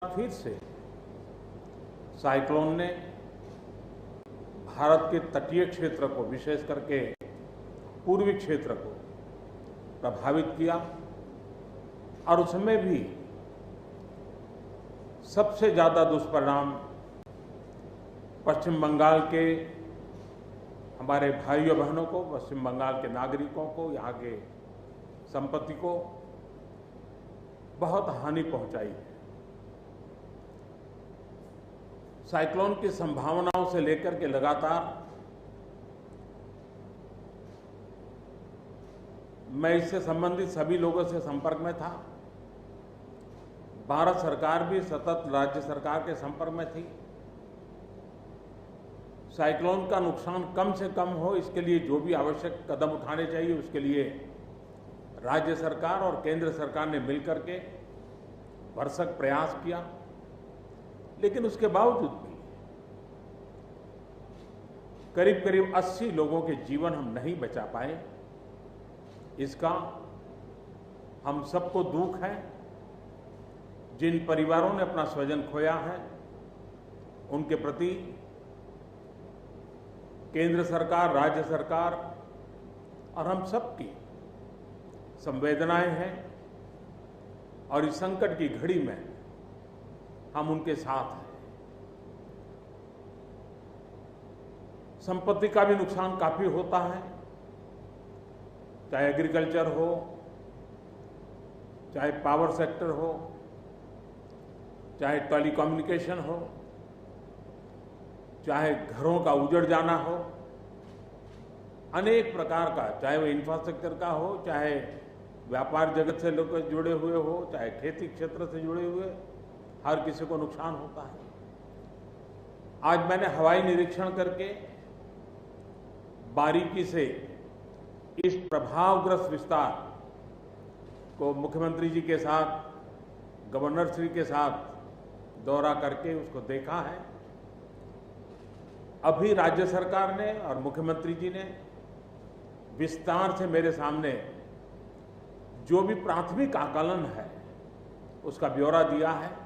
फिर से साइक्लोन ने भारत के तटीय क्षेत्र को, विशेष करके पूर्वी क्षेत्र को प्रभावित किया और उसमें भी सबसे ज्यादा दुष्परिणाम पश्चिम बंगाल के हमारे भाइयों बहनों को, पश्चिम बंगाल के नागरिकों को, यहाँ के संपत्ति को बहुत हानि पहुंचाई है। साइक्लोन की संभावनाओं से लेकर के लगातार मैं इससे संबंधित सभी लोगों से संपर्क में था। भारत सरकार भी सतत राज्य सरकार के संपर्क में थी। साइक्लोन का नुकसान कम से कम हो, इसके लिए जो भी आवश्यक कदम उठाने चाहिए उसके लिए राज्य सरकार और केंद्र सरकार ने मिलकर के भरसक प्रयास किया। लेकिन उसके बावजूद भी करीब करीब 80 लोगों के जीवन हम नहीं बचा पाए। इसका हम सबको दुख है। जिन परिवारों ने अपना स्वजन खोया है उनके प्रति केंद्र सरकार, राज्य सरकार और हम सबकी संवेदनाएं हैं और इस संकट की घड़ी में हम उनके साथ हैं। संपत्ति का भी नुकसान काफी होता है, चाहे एग्रीकल्चर हो, चाहे पावर सेक्टर हो, चाहे टेलीकम्युनिकेशन हो, चाहे घरों का उजड़ जाना हो, अनेक प्रकार का, चाहे वो इंफ्रास्ट्रक्चर का हो, चाहे व्यापार जगत से लोग जुड़े हुए हो, चाहे खेती क्षेत्र से जुड़े हुए, हर किसी को नुकसान होता है। आज मैंने हवाई निरीक्षण करके बारीकी से इस प्रभावग्रस्त विस्तार को मुख्यमंत्री जी के साथ, गवर्नर श्री के साथ दौरा करके उसको देखा है। अभी राज्य सरकार ने और मुख्यमंत्री जी ने विस्तार से मेरे सामने जो भी प्राथमिक आकलन है उसका ब्यौरा दिया है।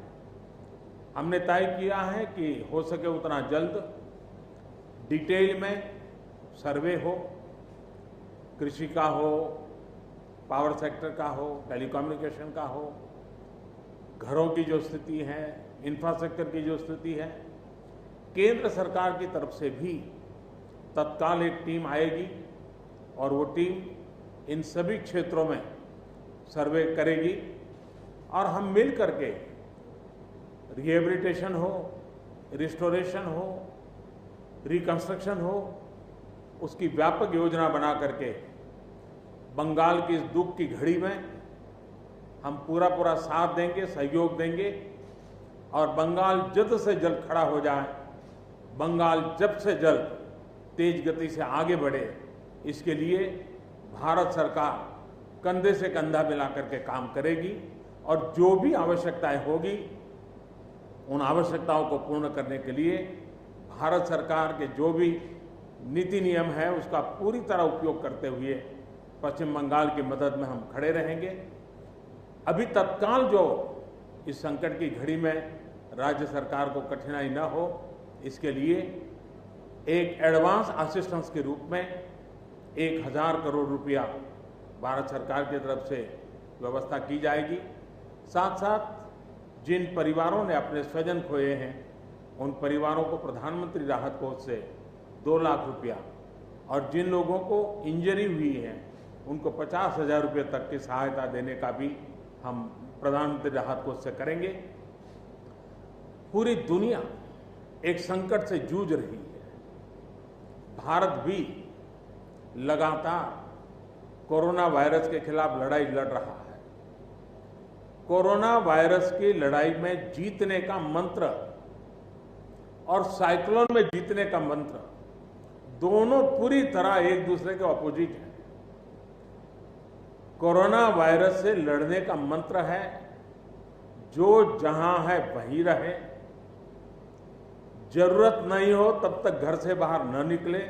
हमने तय किया है कि हो सके उतना जल्द डिटेल में सर्वे हो, कृषि का हो, पावर सेक्टर का हो, टेलीकम्युनिकेशन का हो, घरों की जो स्थिति है, इंफ्रास्ट्रक्चर की जो स्थिति है। केंद्र सरकार की तरफ से भी तत्काल एक टीम आएगी और वो टीम इन सभी क्षेत्रों में सर्वे करेगी और हम मिल करके रिहेबिलिटेशन हो, रिस्टोरेशन हो, रिकंस्ट्रक्शन हो, उसकी व्यापक योजना बना करके बंगाल की इस दुख की घड़ी में हम पूरा साथ देंगे, सहयोग देंगे और बंगाल जल्द से जल्द खड़ा हो जाए, बंगाल जल्द से जल्द तेज गति से आगे बढ़े, इसके लिए भारत सरकार कंधे से कंधा मिला करके काम करेगी और जो भी आवश्यकताएं होगी उन आवश्यकताओं को पूर्ण करने के लिए भारत सरकार के जो भी नीति नियम है उसका पूरी तरह उपयोग करते हुए पश्चिम बंगाल की मदद में हम खड़े रहेंगे। अभी तत्काल जो इस संकट की घड़ी में राज्य सरकार को कठिनाई न हो, इसके लिए एक एडवांस असिस्टेंस के रूप में 1000 करोड़ रुपया भारत सरकार की तरफ से व्यवस्था की जाएगी। साथ साथ जिन परिवारों ने अपने स्वजन खोए हैं उन परिवारों को प्रधानमंत्री राहत कोष से 2 लाख रुपया और जिन लोगों को इंजरी हुई है उनको 50,000 रुपये तक की सहायता देने का भी हम प्रधानमंत्री राहत कोष से करेंगे। पूरी दुनिया एक संकट से जूझ रही है। भारत भी लगातार कोरोना वायरस के खिलाफ लड़ाई लड़ रहा है। कोरोना वायरस की लड़ाई में जीतने का मंत्र और साइक्लोन में जीतने का मंत्र दोनों पूरी तरह एक दूसरे के ऑपोजिट हैं। कोरोना वायरस से लड़ने का मंत्र है जो जहां है वहीं रहे, जरूरत नहीं हो तब तक घर से बाहर न निकले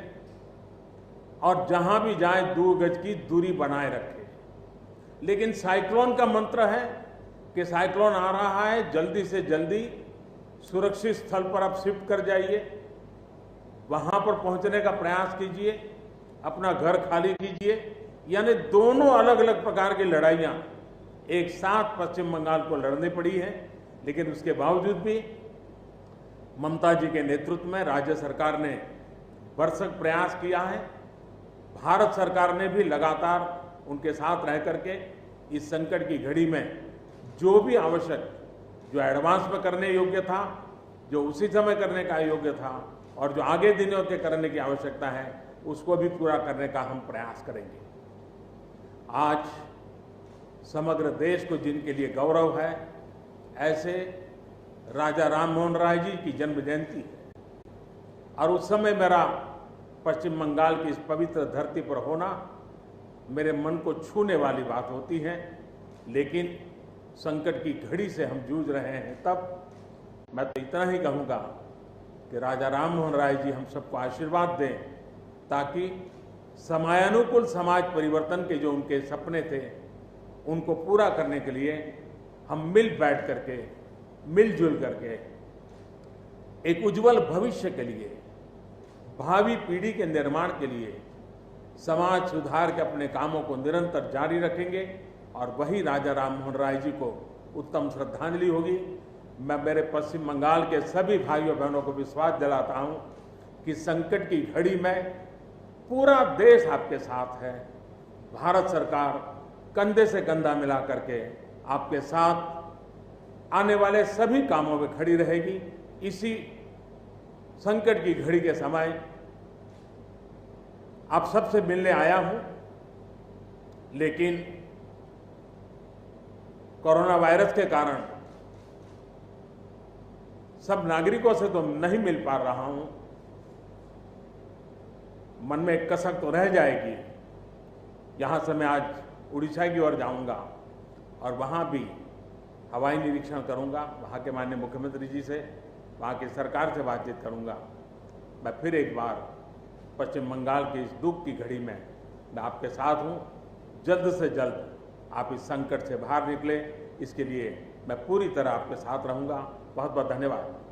और जहां भी जाए 2 गज की दूरी बनाए रखे। लेकिन साइक्लोन का मंत्र है कि साइक्लोन आ रहा है, जल्दी से जल्दी सुरक्षित स्थल पर आप शिफ्ट कर जाइए, वहां पर पहुंचने का प्रयास कीजिए, अपना घर खाली कीजिए। यानी दोनों अलग अलग प्रकार की लड़ाइयां एक साथ पश्चिम बंगाल को लड़नी पड़ी है। लेकिन उसके बावजूद भी ममता जी के नेतृत्व में राज्य सरकार ने भरसक प्रयास किया है। भारत सरकार ने भी लगातार उनके साथ रह करके इस संकट की घड़ी में जो भी आवश्यक, जो एडवांस में करने योग्य था, जो उसी समय करने का योग्य था और जो आगे दिनों के करने की आवश्यकता है, उसको भी पूरा करने का हम प्रयास करेंगे। आज समग्र देश को जिनके लिए गौरव है, ऐसे राजा राममोहन राय जी की जन्म जयंती है और उस समय मेरा पश्चिम बंगाल की इस पवित्र धरती पर होना मेरे मन को छूने वाली बात होती है। लेकिन संकट की घड़ी से हम जूझ रहे हैं, तब मैं तो इतना ही कहूँगा कि राजा राममोहन राय जी हम सबको आशीर्वाद दें, ताकि समयानुकूल समाज परिवर्तन के जो उनके सपने थे, उनको पूरा करने के लिए हम मिल बैठ करके, मिलजुल करके एक उज्जवल भविष्य के लिए, भावी पीढ़ी के निर्माण के लिए समाज सुधार के अपने कामों को निरंतर जारी रखेंगे और वही राजा राममोहन राय जी को उत्तम श्रद्धांजलि होगी। मैं मेरे पश्चिम बंगाल के सभी भाइयों बहनों को विश्वास दिलाता हूं कि संकट की घड़ी में पूरा देश आपके साथ है। भारत सरकार कंधे से कंधा मिला करके आपके साथ आने वाले सभी कामों में खड़ी रहेगी। इसी संकट की घड़ी के समय आप सबसे मिलने आया हूं, लेकिन कोरोना वायरस के कारण सब नागरिकों से तो नहीं मिल पा रहा हूं। मन में एक कसक तो रह जाएगी। यहां से मैं आज उड़ीसा की ओर जाऊंगा और वहां भी हवाई निरीक्षण करूंगा, वहां के माननीय मुख्यमंत्री जी से, वहां की सरकार से बातचीत करूंगा। मैं फिर एक बार पश्चिम बंगाल की इस दुख की घड़ी में मैं आपके साथ हूं। जल्द से जल्द आप इस संकट से बाहर निकले, इसके लिए मैं पूरी तरह आपके साथ रहूंगा। बहुत बहुत धन्यवाद।